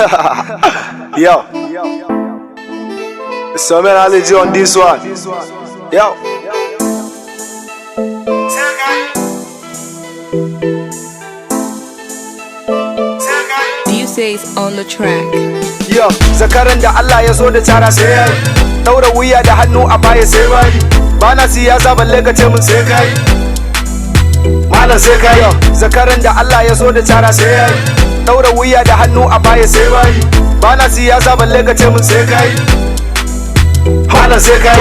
Yo. So man, Aleegee on this one. Yo. You say it's on the track. Yo, zakaran da Allah ya so da cara sai yayi. Daura wuya da hannu a baya sai bayi. Bana siyasa balle ka ce mun sai kai. Malam sai kai. Yo, zakaran da Allah ya so da cara sai yayi. Daura wuya da hannu a baya sai bayi. Bana siyasa balle ka ce mun sai kai. Malam sai kai.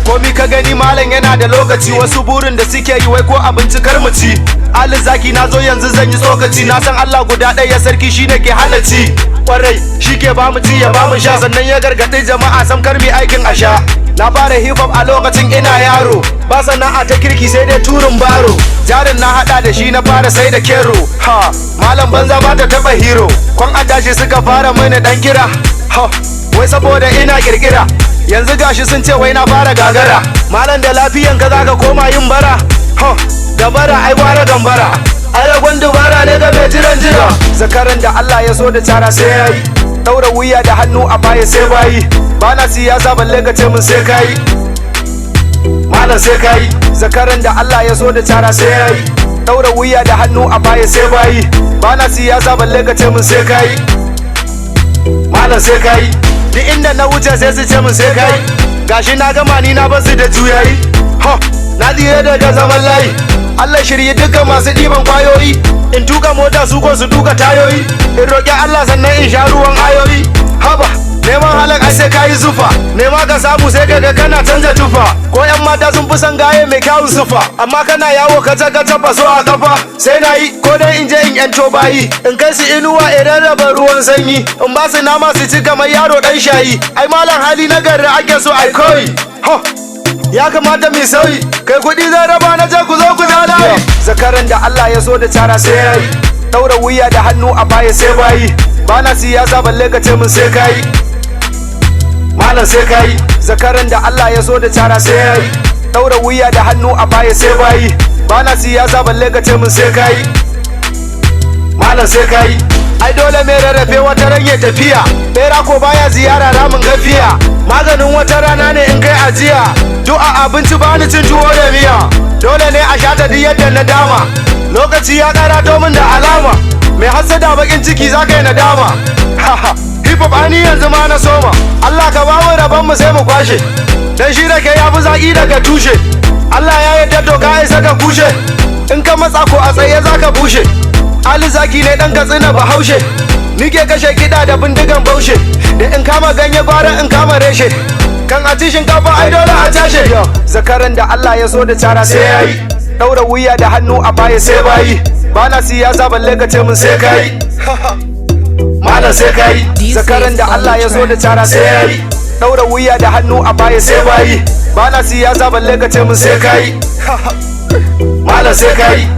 Komi ka gani malam yana da lokaci, wasu burin da suke yi wai ko abinci kar mu ci. Aleegee na zo yanzu zan yi tsokaci, na san Allah guda ɗaya sarki shine ke hana ci. Kwarai shi ke ba mu ci ya ba mu sha, sannan ya gargaɗi jama'a sam kar mi aikin asha. Na fara hip hop a lokacin ina yaro, ba sana'a ta kirki sai dai turin baro. Jarin na hada da shi na fara sai da kero. Ha, malam banza ba ta taba hero. Kwan adashi suka fara mini dan kira. Ha, wai saboda ina kirkira. Yanzu gashi sun ce wai na fara gagara. Malam da lafiyan ka zaka koma yin bara. Ha, da bara ai gwara gambara. Ai ragon dubara ne ga mai jiran jira. Zakaran da Allah ya so da cara sai yayi. Daura wuya da hannu a baya sai bayi. Bana siyasa balle ka ce mun sai kai. Malam sai kai. Zakaran da Allah ya so da cara sai yayi. Daura wuya da hannu a baya sai bayi. Bana siyasa balle ka ce mun sai kai. Malam sai kai. Duk inda na wuce sai su ce mun sai kai. Gashi na gama ni na basu da juyayi. Ha, na tsira daga zaman layi. Allah shirye duka masu ɗiban kwayoyi. In tuka mota su ko su tuka tayoyi. In roƙi Allah sannan in sha ruwan ayoyi. Haba, neman halak ai sai kayi zufa. Nema ka samu sai kaga kana canza tufa. Ko yan mata sun fi son gaye mai kyawun sufa. Amma kana yawo ka ta faso a kafa. Sai na yi ko dai in je in yanto bayi. In kai su inuwa in rarraba ruwan sanyi. In ba su nama su ci kamar yaro dan shayi. Ai malam hali na gari ake so ai koyi. Ya kamata mai sauyi, kai kuɗi zai raba na je ku zo ku layi. Zakaran da Allah ya so da cara sai yayi. Daura wuya da hannu a baya sai bayi. Bana siyasa balle ka ce mun sai kai. Malam sai kai. Zakaran da Allah ya so da cara sai yayi. Daura wuya da hannu a baya sai bayi. Bana siyasa balle ka ce mun sai kai. Malam sai kai. Ai dole mai rarrafe wata ran ya tafiya. Bera ko baya ziyara ramin gafiya. Maganin wata rana ne in kai ajiya. Du'a abinci bani cin tuwo da miya. Dole ne a shata duk yadda na dama. Lokaci ya karato min da alama. Mai hassada bakin ciki za ka yi nadama. Haha, hip hop ani yanzu ma na soma. Allah ka ba mu rabon mu sai mu kwashe. Dan shi da ke ya fi zaki daga tushe. Allah ya yarda to ka isa ka kushe. In ka matsa ko a tsaye za ka bushe. Aleegee ne dan Katsina Bahaushe. Nike kashe kiɗa da bindigan baushe. Da in kama ganye bara in kama reshe. Kan a ci shinkafa ai dole a tashe. Zakaran da Allah ya so da cara sai yayi. Daura wuya da hannu a baya sai bayi. Bana siyasa balle ka ce mun sai kai. Malam sai kai. Zakaran da Allah ya so da cara sai yayi. Daura wuya da hannu a baya sai bayi. Bana siyasa balle ka ce mun sai kai. Malam sai kai.